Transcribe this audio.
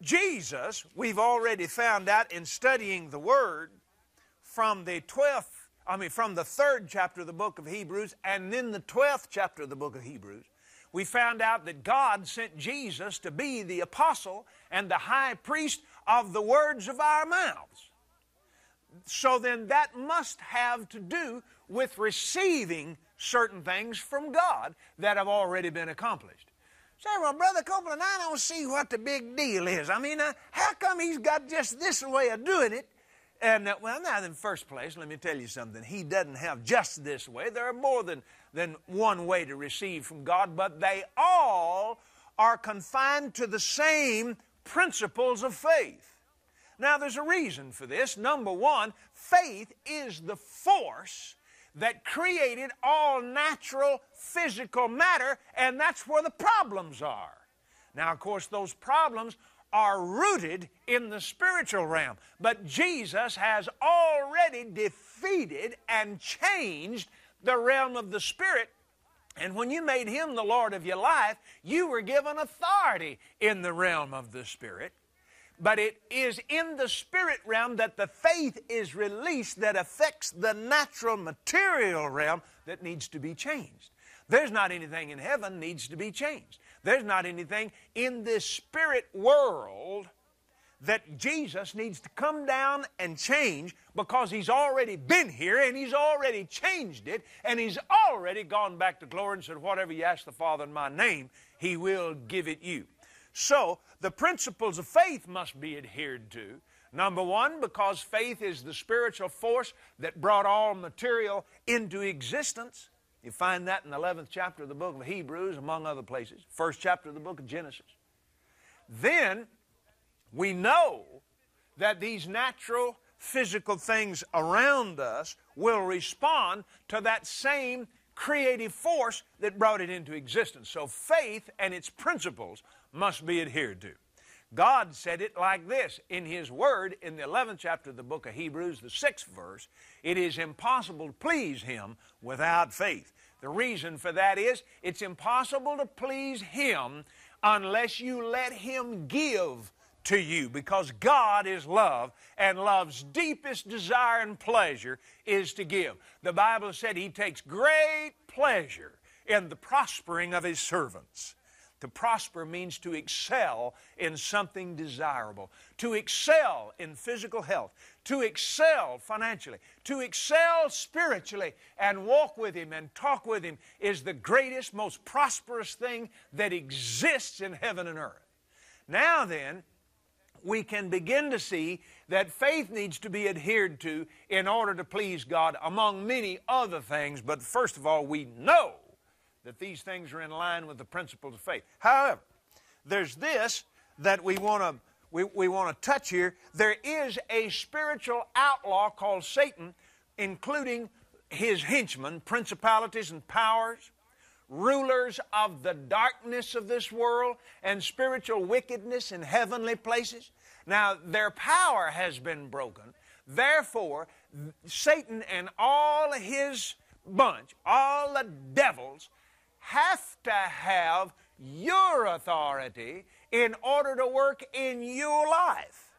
Jesus, we've already found out in studying the Word from the 3rd chapter of the book of Hebrews and then the 12th chapter of the book of Hebrews, we found out that God sent Jesus to be the apostle and the high priest of the words of our mouths. So then that must have to do with receiving certain things from God that have already been accomplished. Say, well, Brother Copeland, I don't see what the big deal is. I mean, how come he's got just this way of doing it? And, well, now, in the first place, let me tell you something. He doesn't have just this way. There are more than one way to receive from God, but they all are confined to the same principles of faith. Now, there's a reason for this. Number one, faith is the force that created all natural physical matter, and that's where the problems are. Now, of course, those problems are rooted in the spiritual realm, but Jesus has already defeated and changed the realm of the Spirit, and when you made Him the Lord of your life, you were given authority in the realm of the Spirit. But it is in the spirit realm that the faith is released that affects the natural material realm that needs to be changed. There's not anything in heaven needs to be changed. There's not anything in this spirit world that Jesus needs to come down and change, because He's already been here and He's already changed it, and He's already gone back to glory and said, whatever you ask the Father in my name, He will give it you. So, the principles of faith must be adhered to. Number one, because faith is the spiritual force that brought all material into existence. You find that in the 11th chapter of the book of Hebrews, among other places. 1st chapter of the book of Genesis. Then, we know that these natural, physical things around us will respond to that same creative force that brought it into existence. So faith and its principles must be adhered to. God said it like this in His Word in the 11th chapter of the book of Hebrews, the 6th verse. It is impossible to please Him without faith. The reason for that is it's impossible to please Him unless you let Him give to you, because God is love, and love's deepest desire and pleasure is to give. The Bible said He takes great pleasure in the prospering of His servants. To prosper means to excel in something desirable, to excel in physical health, to excel financially, to excel spiritually, and walk with Him and talk with Him is the greatest, most prosperous thing that exists in heaven and earth. Now then, we can begin to see that faith needs to be adhered to in order to please God, among many other things. But first of all, we know that these things are in line with the principles of faith. However, there's this that we want to touch here. There is a spiritual outlaw called Satan, including his henchmen, principalities and powers, rulers of the darkness of this world, and spiritual wickedness in heavenly places. Now, their power has been broken. Therefore, Satan and all his bunch, all the devils, have to have your authority in order to work in your life.